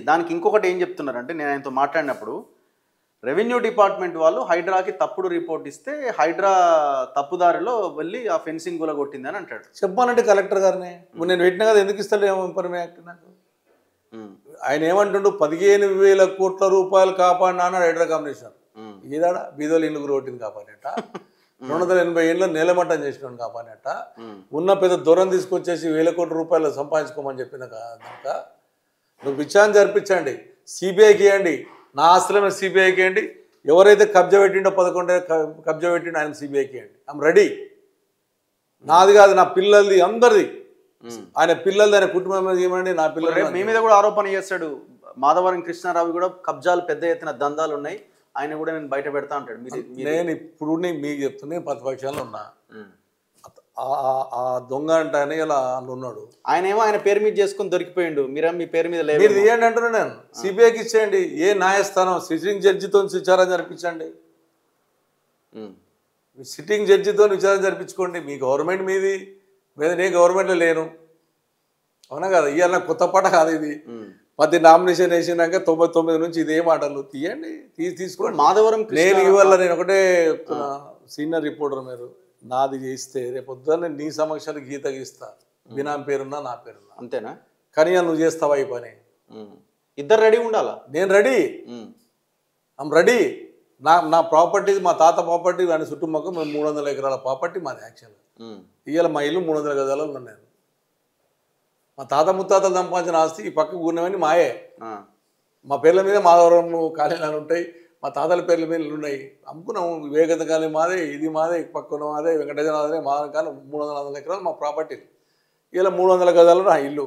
దానికి ఇంకొకటి ఏం చెప్తున్నారంటే నేను ఆయనతో మాట్లాడినప్పుడు రెవెన్యూ డిపార్ట్మెంట్ వాళ్ళు హైడ్రాకి తప్పుడు రిపోర్ట్ ఇస్తే హైడ్రా తప్పుదారిలో వెళ్ళి ఆ ఫెన్సింగ్ కూడా కొట్టింది అని అంటాడు. చెప్పానంటే కలెక్టర్ గారిని నేను పెట్టినా కదా, ఎందుకు ఇస్తాడు ఏమో ఇన్ఫర్మేషన్ యాక్ట్ నాకు. ఆయన ఏమంటుండు 15,000 కోట్ల రూపాయలు కాపాడినా అన్నాడు హైడ్రా కమిషనర్. ఏదాడా బీదోలు ఇల్లు కొట్టింది కాపాడినట్ట, 280 ఏళ్ళు నేలమట్టం చేసినాడు కాపాడినట్ట, ఉన్న పెద్ద దూరం తీసుకొచ్చేసి 1,000 కోట్ల రూపాయలు సంపాదించుకోమని చెప్పిన కనుక నువ్వు విచారణ జరిపించండి, సిబిఐకి ఇవ్వండి, నా ఆస్తులమే సిబిఐకి ఇవ్వండి, ఎవరైతే కబ్జా పెట్టిండో 11 కబ్జా పెట్టిండో ఆయన సిబిఐకి ఇవ్వండి, ఐఎమ్ రెడీ. నాది కాదు, నా పిల్లలది, అందరిది, ఆయన పిల్లలది, ఆయన కుటుంబం మీద ఇవ్వండి, నా పిల్లలు. మీ మీద కూడా ఆరోపణ చేస్తాడు మాధవరం కృష్ణారావు కూడా కబ్జాలు పెద్ద ఎత్తున దందాలు ఉన్నాయి, ఆయన కూడా నేను బయట పెడతా అంటాడు. నేను ఇప్పుడు మీకు చెప్తున్నా, ప్రతిపక్షాలు ఉన్నా, ఆ దొంగ అంటే ఆయన ఇలా ఉన్నాడు, ఆయన ఏమో ఆయన పేరు మీద చేసుకుని దొరికిపోయిండు, మీరే మీ పేరు మీద లేదు, మీరు ఇవ్వండి అంటున్నా నేను. సిబిఐకి ఇచ్చేయండి, ఏ న్యాయస్థానం సిట్టింగ్ జడ్జితో విచారణ జరిపించండి, సిట్టింగ్ జడ్జితో విచారణ జరిపించుకోండి. మీ గవర్నమెంట్ మీది మీద, నేను గవర్నమెంట్లో లేను, అవునా కదా. ఇవాళ కొత్త పాట కాదు ఇది, 10 నామినేషన్ వేసినాక 99 నుంచి ఇదే మాటలు తీయండి, తీసుకోండి. మాధవరం నేను ఇవాళ నేను ఒకటే సీనియర్ రిపోర్టర్, మీరు నాది చేస్తే రేపు పొద్దున్న నీ సమక్షాలు గీత గీస్తా, బినాం పేరున్నా నా పేరున్నా, అంతేనా. కానీ నువ్వు చేస్తావా ఈ పని, ఇద్దరు రెడీ ఉండాలా. నేను రెడీ, ఐమ్ రెడీ. నా ప్రాపర్టీ, మా తాత ప్రాపర్టీ, దాని చుట్టుముక్క 300 ఎకరాల ప్రాపర్టీ మాది యాక్చువల్గా. ఇవాళ మా ఇల్లు 300 గజాలలో ఉన్నాను నేను. మా తాత ముత్తాతలు సంపాదించిన ఆస్తి ఈ పక్కకు ఉన్నవన్నీ మాయే. మా పేర్ల మీద మాధవరం కాలేజీలు ఉంటాయి, మా తాతల పేర్ల మీద ఇల్లు ఉన్నాయి, అమ్ముకున్నాము. వివేకానంద కాలేజీ మాదే, ఇది మాదే, పక్కన మాదే, వెంకటేశ్వర మాదే, మాదే కానీ 300 ఎకరాలు మా ప్రాపర్టీ. ఇలా 300 గజాలు నా ఇల్లు.